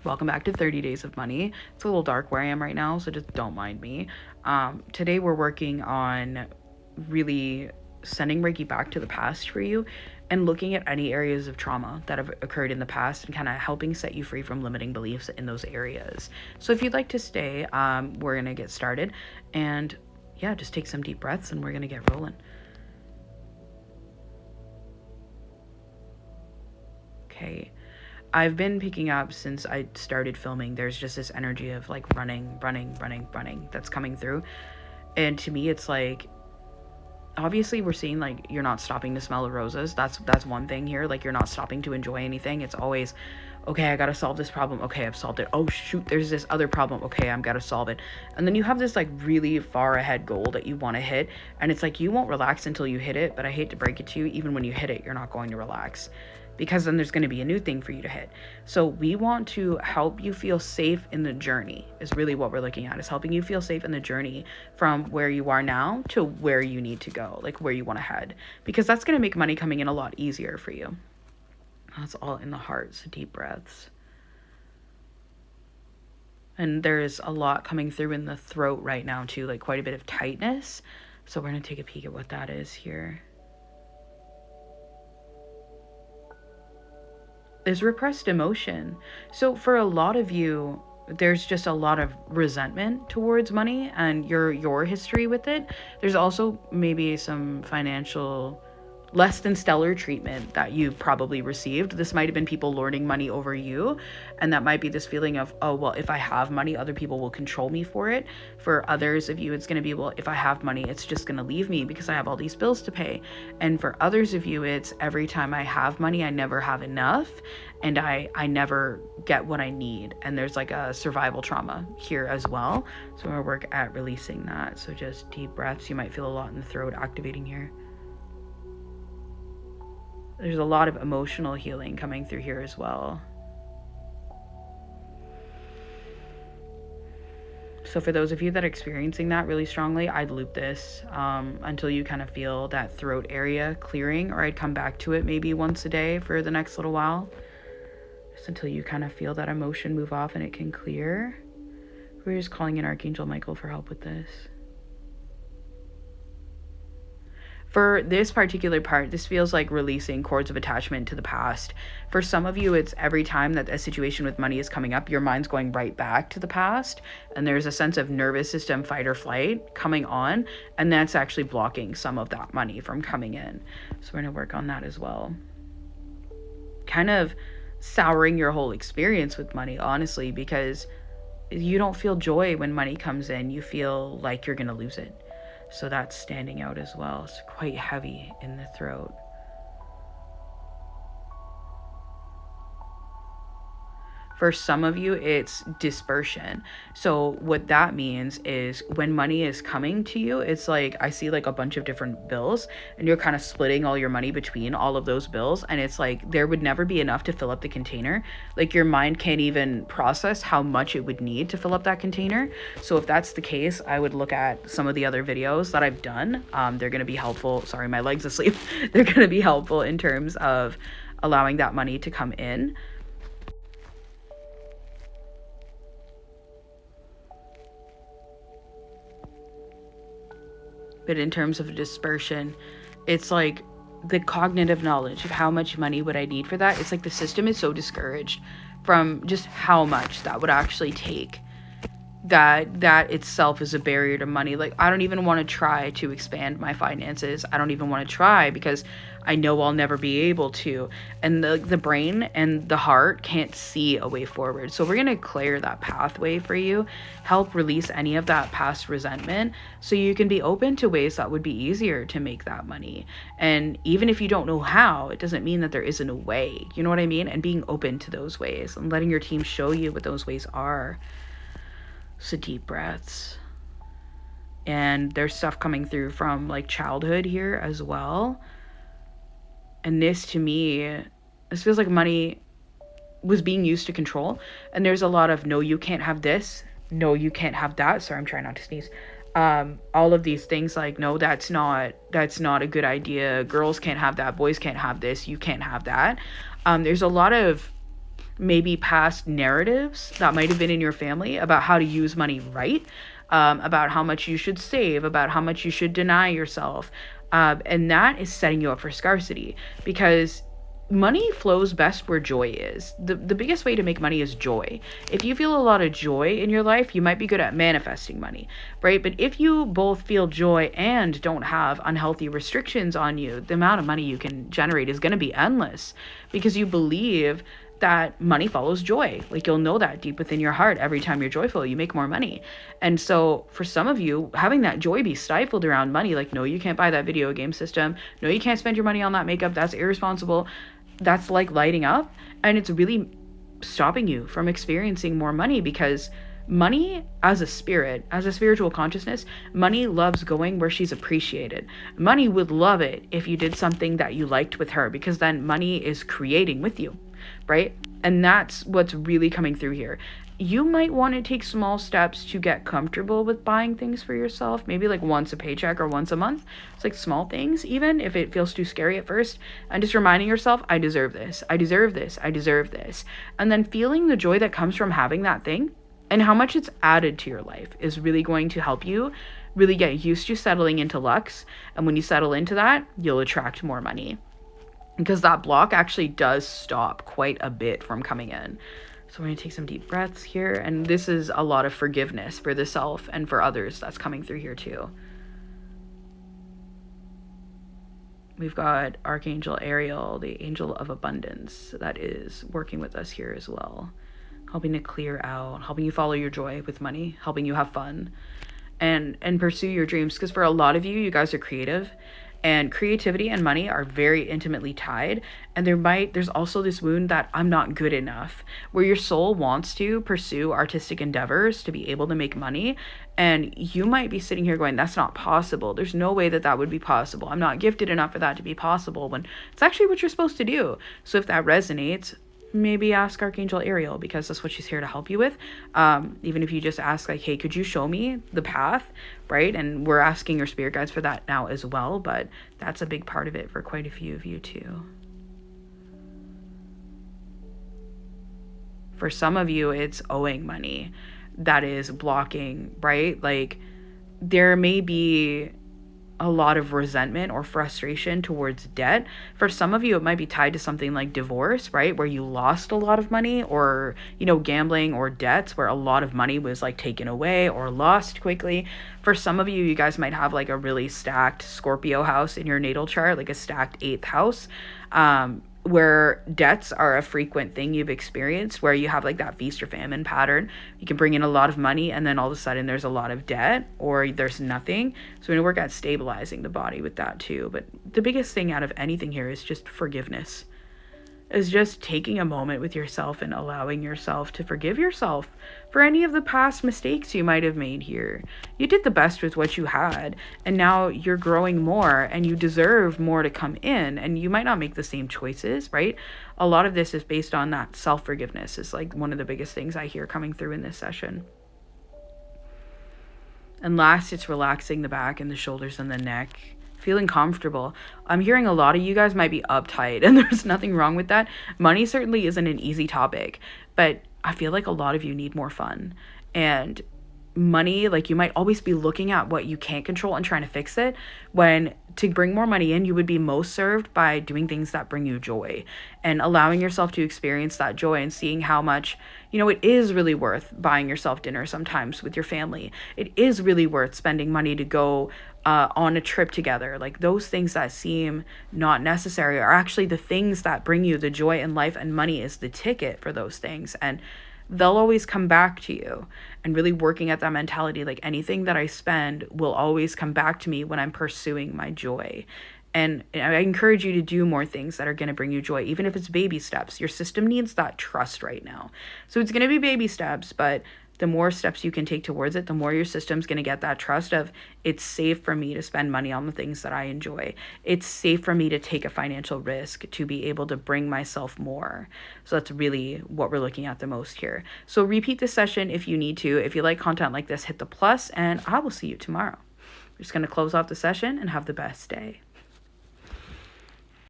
Welcome back to 30 Days of Money. It's a little dark where I am right now, so just don't mind me. Today we're working on really sending Reiki back to the past for you and looking at any areas of trauma that have occurred in the past and kind of helping set you free from limiting beliefs in those areas. So if you'd like to stay, we're going to get started. And yeah, just take some deep breaths and we're going to get rolling. Okay. I've been picking up since I started filming, there's just this energy of like running that's coming through. And to me, it's like, obviously we're seeing like you're not stopping to smell the roses. That's one thing here. Like you're not stopping to enjoy anything. It's always, okay, I gotta solve this problem. Okay, I've solved it. Oh shoot, there's this other problem. Okay, I'm gotta solve it. And then you have this like really far ahead goal that you want to hit. And it's like you won't relax until you hit it. But I hate to break it to you, even when you hit it, you're not going to relax, because then there's going to be a new thing for you to hit. So we want to help you feel safe in the journey is really what we're looking at, is helping you feel safe in the journey from where you are now to where you need to go, like where you want to head, because that's going to make money coming in a lot easier for you. That's all in the heart, so deep breaths. And there's a lot coming through in the throat right now too, like quite a bit of tightness. So we're going to take a peek at what that is here. Is repressed emotion. So for a lot of you, there's just a lot of resentment towards money and your history with it. There's also maybe some financial less than stellar treatment that you probably received. This might have been people lording money over you, and that might be this feeling of, oh well, if I have money, other people will control me for it. For others of you, it's going to be, well, if I have money, it's just going to leave me because I have all these bills to pay. And for others of you, it's every time I have money, I never have enough, and I never get what I need. And there's like a survival trauma here as well. So I'm going to work at releasing that. So just deep breaths. You might feel a lot in the throat activating here. There's a lot of emotional healing coming through here as well. So for those of you that are experiencing that really strongly, I'd loop this until you kind of feel that throat area clearing, or I'd come back to it maybe once a day for the next little while, just until you kind of feel that emotion move off and it can clear. We're just calling in Archangel Michael for help with this. For this particular part, this feels like releasing cords of attachment to the past. For some of you, it's every time that a situation with money is coming up, your mind's going right back to the past, and there's a sense of nervous system fight or flight coming on, and that's actually blocking some of that money from coming in. So we're going to work on that as well. Kind of souring your whole experience with money, honestly, because you don't feel joy when money comes in. You feel like you're going to lose it. So that's standing out as well. It's quite heavy in the throat. For some of you, it's dispersion. So what that means is when money is coming to you, it's like, I see like a bunch of different bills and you're kind of splitting all your money between all of those bills. And it's like, there would never be enough to fill up the container. Like your mind can't even process how much it would need to fill up that container. So if that's the case, I would look at some of the other videos that I've done. They're going to be helpful. Sorry, my leg's asleep. They're going to be helpful in terms of allowing that money to come in. But in terms of dispersion, it's like the cognitive knowledge of how much money would I need for that. It's like the system is so discouraged from just how much that would actually take. That itself is a barrier to money. Like, I don't even want to try to expand my finances. I don't even want to try because I know I'll never be able to. And the brain and the heart can't see a way forward. So we're going to clear that pathway for you, help release any of that past resentment so you can be open to ways that would be easier to make that money. And even if you don't know how, it doesn't mean that there isn't a way. You know what I mean? And being open to those ways and letting your team show you what those ways are. So deep breaths. And there's stuff coming through from like childhood here as well. And this, to me, this feels like money was being used to control. And there's a lot of, no, you can't have this. No, you can't have that. Sorry, I'm trying not to sneeze. All of these things like, no, that's not a good idea. Girls can't have that. Boys can't have this. You can't have that. There's a lot of maybe past narratives that might have been in your family about how to use money right, about how much you should save, about how much you should deny yourself. And that is setting you up for scarcity, because money flows best where joy is. The biggest way to make money is joy. If you feel a lot of joy in your life, you might be good at manifesting money, right? But if you both feel joy and don't have unhealthy restrictions on you, the amount of money you can generate is going to be endless, because you believe that money follows joy. Like, you'll know that deep within your heart. Every time you're joyful, you make more money. And so for some of you, having that joy be stifled around money, like, no, you can't buy that video game system, no, you can't spend your money on that makeup, that's irresponsible, that's like lighting up, and it's really stopping you from experiencing more money. Because money, as a spirit, as a spiritual consciousness, money loves going where she's appreciated. Money would love it if you did something that you liked with her, because then money is creating with you, right? And that's what's really coming through here. You might want to take small steps to get comfortable with buying things for yourself, maybe like once a paycheck or once a month. It's like small things, even if it feels too scary at first, and just reminding yourself, I deserve this, I deserve this, I deserve this. And then feeling the joy that comes from having that thing and how much it's added to your life is really going to help you really get used to settling into Lux. And when you settle into that, you'll attract more money, because that block actually does stop quite a bit from coming in. So I'm going to take some deep breaths here. And this is a lot of forgiveness for the self and for others that's coming through here too. We've got Archangel Ariel, the angel of abundance, that is working with us here as well. Helping to clear out, helping you follow your joy with money, helping you have fun and pursue your dreams. Because for a lot of you, you guys are creative, and creativity and money are very intimately tied. And there's also this wound that I'm not good enough, where your soul wants to pursue artistic endeavors to be able to make money. And you might be sitting here going, that's not possible. There's no way that would be possible. I'm not gifted enough for that to be possible, when it's actually what you're supposed to do. So if that resonates, maybe ask Archangel Ariel, because that's what she's here to help you with. Even if you just ask, like, hey, could you show me the path, right? And we're asking your spirit guides for that now as well, but that's a big part of it for quite a few of you too. For some of you, it's owing money that is blocking, right? Like, there may be a lot of resentment or frustration towards debt. For some of you, it might be tied to something like divorce, right? Where you lost a lot of money, or, gambling or debts where a lot of money was like taken away or lost quickly. For some of you, you guys might have like a really stacked Scorpio house in your natal chart, like a stacked 8th house, where debts are a frequent thing you've experienced, where you have like that feast or famine pattern. You can bring in a lot of money and then all of a sudden there's a lot of debt, or there's nothing. So we're going to work at stabilizing the body with that too. But the biggest thing out of anything here is just forgiveness. Is just taking a moment with yourself and allowing yourself to forgive yourself for any of the past mistakes you might have made here. You did the best with what you had, and now you're growing more, and you deserve more to come in, and you might not make the same choices, right? A lot of this is based on that self-forgiveness is like one of the biggest things I hear coming through in this session. And last, it's relaxing the back and the shoulders and the neck. Feeling comfortable. I'm hearing a lot of you guys might be uptight, and there's nothing wrong with that. Money certainly isn't an easy topic, but I feel like a lot of you need more fun. And money, like, you might always be looking at what you can't control and trying to fix it, when to bring more money in, you would be most served by doing things that bring you joy and allowing yourself to experience that joy, and seeing how much, it is really worth buying yourself dinner sometimes with your family. It is really worth spending money to go on a trip together. Like, those things that seem not necessary are actually the things that bring you the joy in life, and money is the ticket for those things. And they'll always come back to you. And really working at that mentality, like, anything that I spend will always come back to me when I'm pursuing my joy. And I encourage you to do more things that are going to bring you joy, even if it's baby steps. Your system needs that trust right now. So it's going to be baby steps, but the more steps you can take towards it, the more your system's going to get that trust of, it's safe for me to spend money on the things that I enjoy. It's safe for me to take a financial risk to be able to bring myself more. So that's really what we're looking at the most here. So repeat this session if you need to. If you like content like this, hit the plus, and I will see you tomorrow. We're just going to close off the session and have the best day.